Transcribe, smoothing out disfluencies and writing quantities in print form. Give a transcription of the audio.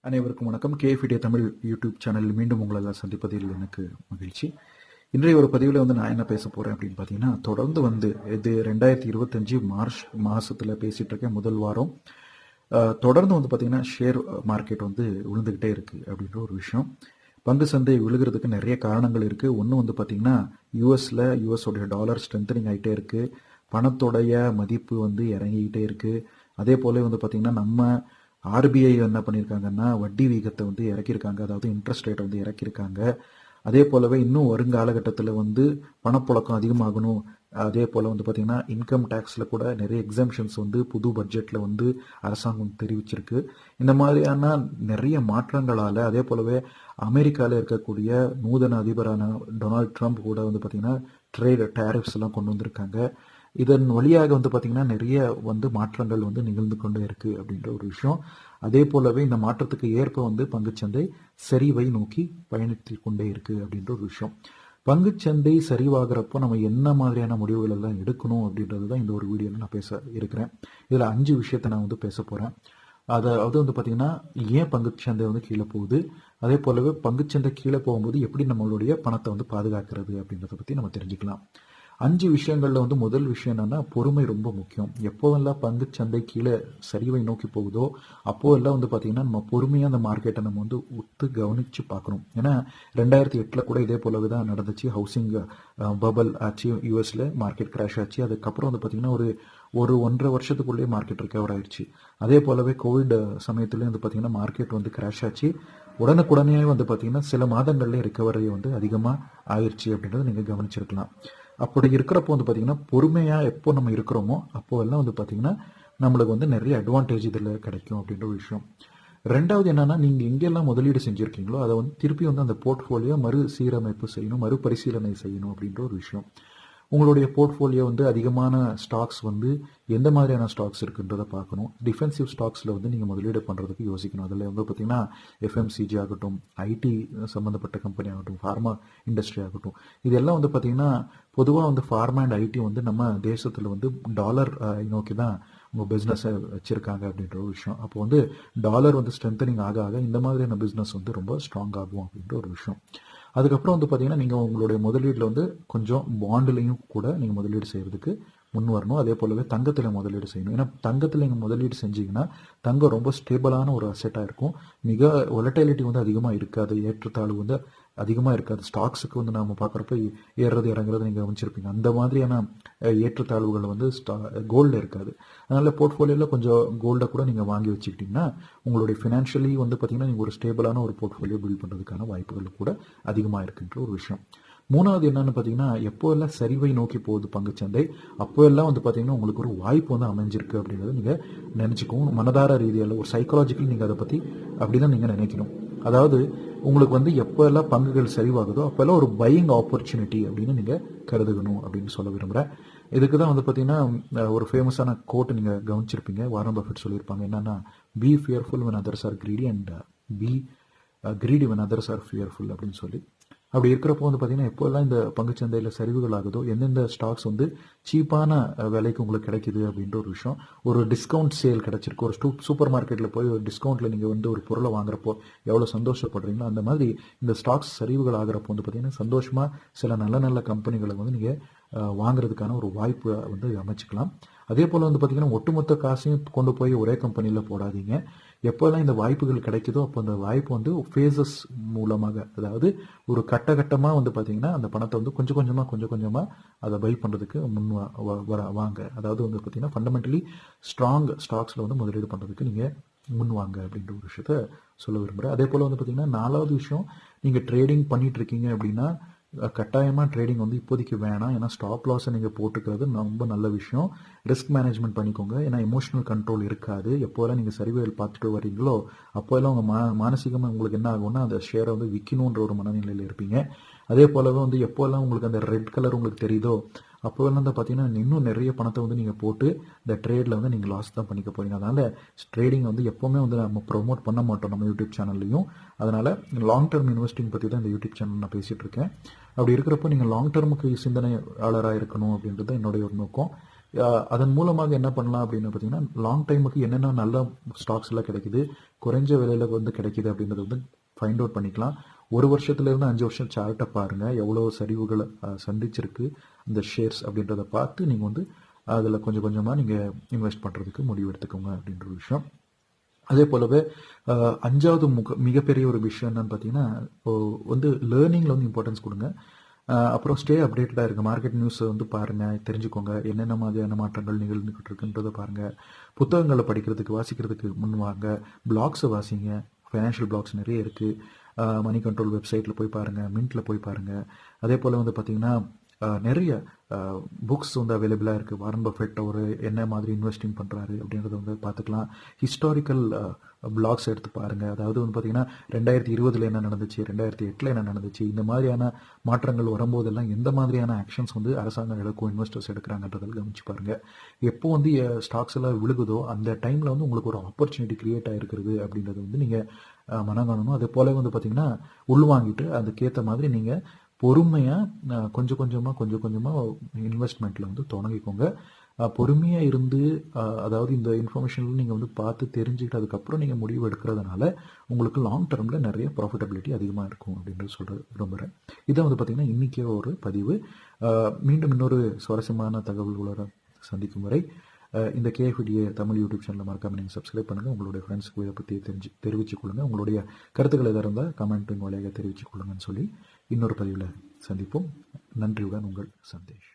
அனைவருக்கும் வணக்கம். KFT Tamil YouTube சேனலில் மீண்டும் உங்களை எல்லாம் சந்திப்பதில் எனக்கு மகிழ்ச்சி. இன்றைய ஒரு பதிவில் நான் என்ன பேச போகிறேன் அப்படின்னு பார்த்தீங்கன்னா, தொடர்ந்து இது 2025 மார்ச் மாதத்தில் பேசிகிட்டு இருக்கேன். முதல் வாரம் தொடர்ந்து பார்த்தீங்கன்னா ஷேர் மார்க்கெட் விழுந்துக்கிட்டே இருக்குது அப்படின்ற ஒரு விஷயம். பங்கு சந்தை விழுகிறதுக்கு நிறைய காரணங்கள் இருக்குது. ஒன்று பார்த்தீங்கன்னா யூஎஸோடைய டாலர் ஸ்ட்ரென்தனிங் ஆகிட்டே இருக்குது. பணத்தோடைய மதிப்பு இறங்கிக்கிட்டே இருக்குது. அதே போல் பார்த்தீங்கன்னா நம்ம ஆர்பிஐ என்ன பண்ணியிருக்காங்கன்னா வட்டி வீகத்தை இறக்கியிருக்காங்க, அதாவது இன்ட்ரெஸ்ட் ரேட்டை இறக்கியிருக்காங்க. அதே போலவே இன்னும் வருங்காலகட்டத்தில் பணப்புழக்கம் அதிகமாகணும். அதே போல் பார்த்தீங்கன்னா இன்கம் டேக்ஸில் கூட நிறைய எக்ஸம்ஷன்ஸ் புது பட்ஜெட்டில் அரசாங்கம் தெரிவிச்சிருக்கு. இந்த மாதிரியான நிறைய மாற்றங்களால், அதே போலவே அமெரிக்காவில் இருக்கக்கூடிய நூதன அதிபரான டொனால்ட் ட்ரம்ப் கூட பார்த்தீங்கன்னா ட்ரேட் டேரிஃப்ஸ் எல்லாம் கொண்டு வந்திருக்காங்க. இதன் வழியாக பார்த்தீங்கன்னா நிறைய மாற்றங்கள் நிகழ்ந்து கொண்டே இருக்கு அப்படின்ற ஒரு விஷயம். அதே போலவே இந்த மாற்றத்துக்கு ஏற்ப பங்குச்சந்தை சரிவை நோக்கி பயணித்து கொண்டே இருக்கு அப்படின்ற ஒரு விஷயம். பங்குச்சந்தை சரிவாகிறப்போ நம்ம என்ன மாதிரியான முடிவுகள் எல்லாம் எடுக்கணும் அப்படின்றது தான் இந்த ஒரு வீடியோவில் நான் பேச இருக்கிறேன். இதில் 5 விஷயத்தை நான் பேச போகிறேன். அதாவது பார்த்தீங்கன்னா ஏன் பங்குச்சந்தை கீழே போகுது, அதே போலவே பங்குச்சந்தை கீழே போகும்போது எப்படி நம்மளுடைய பணத்தை பாதுகாக்கிறது அப்படின்றத பற்றி நம்ம தெரிஞ்சுக்கலாம். 5 விஷயங்கள்ல முதல் விஷயம் என்னன்னா, பொறுமை ரொம்ப முக்கியம். எப்போவெல்லாம் பங்குச்சந்தை கீழே சரிவை நோக்கி போகுதோ அப்போ எல்லாம் பார்த்தீங்கன்னா நம்ம பொறுமையாக அந்த மார்க்கெட்டை நம்ம உத்து கவனிச்சு பார்க்கணும். ஏன்னா 2008 கூட இதே போலவே தான் நடந்துச்சு. ஹவுசிங் பபல் ஆச்சு, யூஎஸ்ல மார்க்கெட் கிராஷ் ஆச்சு. அதுக்கப்புறம் பார்த்தீங்கன்னா ஒரு 1.5 வருஷத்துக்குள்ளேயே மார்க்கெட் ரிகவர் ஆயிடுச்சு. அதே போலவே கோவிட் சமயத்துலேயும் பார்த்தீங்கன்னா மார்க்கெட் கிராஷ் ஆச்சு. உடனுக்குடனே பார்த்தீங்கன்னா சில மாதங்கள்லேயே ரிகவரி அதிகமாக ஆயிடுச்சு அப்படின்றத நீங்கள் கவனிச்சிருக்கலாம். அப்படி இருக்கிறப்போ பார்த்தீங்கன்னா பொறுமையாக எப்போ நம்ம இருக்கிறோமோ அப்போ எல்லாம் பார்த்தீங்கன்னா நம்மளுக்கு நிறைய அட்வான்டேஜ் இதில் கிடைக்கும் அப்படின்ற ஒரு விஷயம். ரெண்டாவது என்னன்னா, நீங்கள் எங்கெல்லாம் முதலீடு செஞ்சுருக்கீங்களோ அதை திருப்பி அந்த போர்ட்ஃபோலியோ மறுசீரமைப்பு செய்யணும், மறுபரிசீலனை செய்யணும் அப்படின்ற ஒரு விஷயம். உங்களுடைய போர்ட்ஃபோலியோ அதிகமான ஸ்டாக்ஸ் எந்த மாதிரியான ஸ்டாக்ஸ் இருக்குன்றதை பார்க்கணும். டிஃபென்சிவ் ஸ்டாக்ஸில் நீங்கள் முதலீடு பண்ணுறதுக்கு யோசிக்கணும். அதில் பார்த்தீங்கன்னா எஃப்எம்சிஜி ஆகட்டும், ஐடி சம்மந்தப்பட்ட கம்பெனி ஆகட்டும், ஃபார்மா இண்டஸ்ட்ரி ஆகட்டும், இதெல்லாம் பார்த்தீங்கன்னா பொதுவாக ஃபார்மா அண்ட் ஐடி நம்ம தேசத்தில் டாலர் நோக்கி தான் உங்கள் பிஸ்னஸை வச்சுருக்காங்க அப்படின்ற ஒரு விஷயம். அப்போ டாலர் ஸ்ட்ரென்தனிங் ஆக ஆக இந்த மாதிரியான பிஸ்னஸ் ரொம்ப ஸ்ட்ராங் ஆகும் அப்படின்ற ஒரு விஷயம். அதுக்கப்புறம் பார்த்தீங்கன்னா நீங்கள் உங்களுடைய முதலீட்டில் கொஞ்சம் பாண்டுலையும் கூட நீங்கள் முதலீடு செய்கிறதுக்கு முன் வரணும். அதே போலவே தங்கத்தில் முதலீடு செய்யணும். ஏன்னா தங்கத்தில் நீங்கள் முதலீடு செஞ்சீங்கன்னா தங்கம் ரொம்ப ஸ்டேபிளான ஒரு அசெட்டாக இருக்கும். மிக வொலட்டிலிட்டி அதிகமாக இருக்காது, ஏற்றத்தாழ்வு அதிகமாக இருக்காது. ஸ்டாக்ஸுக்கு நம்ம பார்க்குறப்ப ஏறுறது இறங்குறது நீங்கள் கவனிச்சிருப்பீங்க. அந்த மாதிரியான ஏற்றத்தாழ்வுகள் கோல்டு இருக்காது. அதனால் போர்ட்ஃபோலியோவில் கொஞ்சம் கோல்டை கூட நீங்கள் வாங்கி வச்சுக்கிட்டிங்கன்னா உங்களுடைய ஃபினான்ஷியலி பார்த்தீங்கன்னா நீங்கள் ஒரு ஸ்டேபிளான ஒரு போர்ட்ஃபோலியோ பில்ட் பண்ணுறதுக்கான வாய்ப்புகள் கூட அதிகமாக இருக்குன்ற ஒரு விஷயம். மூணாவது என்னன்னு பார்த்தீங்கன்னா, எப்போ எல்லாம் சரிவை நோக்கி போகுது பங்குச்சந்தை அப்போ எல்லாம் பார்த்தீங்கன்னா உங்களுக்கு ஒரு வாய்ப்பு அமைஞ்சிருக்கு அப்படின்றத நீங்கள் நினச்சிக்கணும். மனதார ரீதியில் ஒரு சைக்காலஜிக்கல் நீங்கள் அதை பற்றி அப்படி தான் நீங்கள் நினைக்கணும். அதாவது உங்களுக்கு எப்போ எல்லாம் பங்குகள் சரிவாகுதோ அப்போல்லாம் ஒரு பையிங் ஆப்பர்ச்சுனிட்டி அப்படின்னு நீங்கள் கருதுகணும் அப்படின்னு சொல்ல விரும்புகிறேன். இதுக்கு தான் பார்த்தீங்கன்னா ஒரு ஃபேமஸான கோட் நீங்கள் கவனிச்சிருப்பீங்க. வாரன் பஃபெட் சொல்லியிருப்பாங்க. என்னன்னா, be fearful when others are greedy and be greedy when others are fearful அப்படின்னு சொல்லி. அப்படி இருக்கிறப்போ பார்த்தீங்கன்னா எப்போல்லாம் இந்த பங்குச்சந்தையில் சரிவுகள் ஆகுதோ, எந்தெந்த ஸ்டாக்ஸ் சீப்பான விலைக்கு உங்களுக்கு கிடைக்குது அப்படின்ற ஒரு விஷயம். ஒரு டிஸ்கவுண்ட் சேல் கிடைச்சிருக்கு. ஒரு சூப்பர் மார்க்கெட்டில் போய் ஒரு டிஸ்கவுண்ட்டில் நீங்கள் ஒரு பொருளை வாங்குறப்போ எவ்வளோ சந்தோஷப்படுறீங்களோ அந்த மாதிரி இந்த ஸ்டாக்ஸ் சரிவுகள் ஆகிறப்போ பார்த்தீங்கன்னா சந்தோஷமாக சில நல்ல நல்ல கம்பெனிகளை நீங்கள் வாங்குறதுக்கான ஒரு வாய்ப்பு அமைச்சிக்கலாம். அதே போல் பார்த்தீங்கன்னா ஒட்டுமொத்த காசையும் கொண்டு போய் ஒரே கம்பெனியில் போடாதீங்க. எப்போல்லாம் இந்த வாய்ப்புகள் கிடைக்குதோ அப்போ அந்த வாய்ப்பு ஃபேஸஸ் மூலமாக, அதாவது ஒரு கட்டமாக பார்த்தீங்கன்னா அந்த பணத்தை கொஞ்சம் கொஞ்சமாக அதை பை பண்ணுறதுக்கு வாங்க. அதாவது பார்த்தீங்கன்னா ஃபண்டமெண்டலி ஸ்ட்ராங் ஸ்டாக்ஸில் முதலீடு பண்ணுறதுக்கு நீங்கள் முன் வாங்க அப்படின்ற ஒரு விஷயத்த சொல்ல விரும்புகிறேன். அதே போல் பார்த்தீங்கன்னா 4வது விஷயம், நீங்கள் ட்ரேடிங் பண்ணிட்டு இருக்கீங்க அப்படின்னா கட்டாயமாக ட்ரேடிங் இப்போதைக்கு வேணாம். ஏன்னா ஸ்டாப் லாஸை நீங்கள் போட்டுக்கிறது ரொம்ப நல்ல விஷயம். ரிஸ்க் மேனேஜ்மெண்ட் பண்ணிக்கோங்க. ஏன்னா எமோஷனல் கண்ட்ரோல் இருக்காது. எப்போல்லாம் நீங்கள் சரிவுகள் பார்த்துட்டு வரீங்களோ அப்போல்லாம் உங்கள் மானசீகமாக உங்களுக்கு என்ன ஆகும்னா அந்த ஷேரை விற்கணுன்ற ஒரு மனநிலையில் இருப்பீங்க. அதே போலவே எப்போல்லாம் உங்களுக்கு அந்த ரெட் கலர் உங்களுக்கு தெரியுதோ அப்போல்லாம் பார்த்தீங்கன்னா இன்னும் நிறைய பணத்தை நீங்கள் போட்டு இந்த ட்ரேடில் நீங்கள் லாஸ் தான் பண்ணிக்க போறீங்க. அதனால் ட்ரேடிங் எப்போவுமே நம்ம ப்ரொமோட் பண்ண மாட்டோம் நம்ம யூடியூப் சேனல்லையும். அதனால் லாங் டர்ம் இன்வெஸ்டிங் பற்றி தான் இந்த யூடியூப் சேனல் நான் பேசிகிட்டு இருக்கேன். அப்படி இருக்கிறப்போ நீங்கள் லாங் டர்முக்கு சிந்தனையாளராக இருக்கணும் அப்படின்றது என்னுடைய ஒரு நோக்கம். அதன் மூலமாக என்ன பண்ணலாம் அப்படின்னு பார்த்தீங்கன்னா லாங் டைமுக்கு என்னென்ன நல்ல ஸ்டாக்ஸ் எல்லாம் கிடைக்குது, குறைஞ்ச விலையில வந்து கிடைக்குது அப்படின்றது வந்து ஃபைண்ட் அவுட் பண்ணிக்கலாம். 1 வருஷத்துலேருந்து 5 வருஷம் சார்ட்டை பாருங்கள், எவ்வளோ சரிவுகளை சந்திச்சிருக்கு இந்த ஷேர்ஸ் அப்படின்றத பார்த்து நீங்கள் வந்து அதில் கொஞ்சம் கொஞ்சமாக நீங்கள் இன்வெஸ்ட் பண்ணுறதுக்கு முடிவு எடுத்துக்கோங்க அப்படின்ற ஒரு விஷயம். அதே போலவே 5வது மிகப்பெரிய ஒரு விஷயம் என்னன்னு பார்த்தீங்கன்னா வந்து லேர்னிங்கில் வந்து இம்பார்ட்டன்ஸ் கொடுங்க. அப்புறம் ஸ்டே அப்டேட்டடாக இருக்குது. மார்க்கெட் நியூஸை வந்து பாருங்கள், தெரிஞ்சுக்கோங்க என்னென்ன மாதிரியான மாற்றங்கள் நிகழ்ந்துக்கிட்டு இருக்குன்றதை பாருங்கள். புத்தகங்களை படிக்கிறதுக்கு வாசிக்கிறதுக்கு முன்வாங்க, பிளாக்ஸை வாசிங்க. ஃபைனான்ஷியல் பிளாக்ஸ் நிறைய இருக்குது. மணி கண்ட்ரோல் வெப்சைட்டில் போய் பாருங்கள், மின்ட்டில் போய் பாருங்கள். அதே போல் வந்து பார்த்திங்கன்னா நிறைய புக்ஸ் வந்து அவைலபிளாக இருக்குது. வாரன் பஃபெட் ஒரு என்ன மாதிரி இன்வெஸ்டிங் பண்ணுறாரு அப்படின்றத வந்து பார்த்துக்கலாம். ஹிஸ்டாரிக்கல் பிளாக்ஸ் எடுத்து பாருங்கள். அதாவது வந்து பார்த்திங்கன்னா 2020 என்ன நடந்துச்சு, 2008 என்ன நடந்துச்சு, இந்த மாதிரியான மாற்றங்கள் வரும்போதெல்லாம் எந்த மாதிரியான ஆக்ஷன்ஸ் வந்து அரசாங்கம் எடுக்கும், இன்வெஸ்டர்ஸ் எடுக்கிறாங்கன்றதில் கவனிச்சு பாருங்கள். எப்போ வந்து ஸ்டாக்ஸ் எல்லாம் விழுகுதோ அந்த டைமில் வந்து உங்களுக்கு ஒரு ஆப்பர்ச்சுனிட்டி கிரியேட் ஆகிருக்கிறது அப்படின்றது வந்து நீங்கள் மனங்காணணும். அதே போல வந்து பார்த்திங்கன்னா உள்வாங்கிட்டு அதுக்கேற்ற மாதிரி நீங்கள் பொறுமையாக கொஞ்சம் கொஞ்சமாக இன்வெஸ்ட்மெண்ட்டில் வந்து தொடங்கிக்கோங்க. பொறுமையாக இருந்து அதாவது இந்த இன்ஃபர்மேஷனில் நீங்கள் வந்து பார்த்து தெரிஞ்சுக்கிட்டு அதுக்கப்புறம் நீங்கள் முடிவு எடுக்கிறதுனால உங்களுக்கு லாங் டேர்மில் நிறைய ப்ராஃபிட்டபிலிட்டி அதிகமாக இருக்கும் அப்படின்றது சொல்ல விரும்புகிறேன். இதை வந்து பார்த்திங்கன்னா இன்றைக்கே ஒரு பதிவு. மீண்டும் இன்னொரு சுவாரஸ்யமான தகவல்களோட சந்திக்கும் வரை இந்த கேஎஃப்டிஏ தமிழ் யூடியூப் சேனலை மறக்காமல் நீங்கள் சப்ஸ்கிரைப் பண்ணுங்கள். உங்களுடைய ஃப்ரெண்ட்ஸுக்கு இதை பற்றி தெரிவித்துக் கொள்ளுங்கள். உங்களுடைய கருத்துக்கள் எதாக இருந்தால் கமெண்ட்டின் வழியாக தெரிவித்துக் கொள்ளுங்கன்னு சொல்லி இன்னொரு பதிவில் சந்திப்போம். நன்றியுடன் உங்கள் சந்தேஷ்.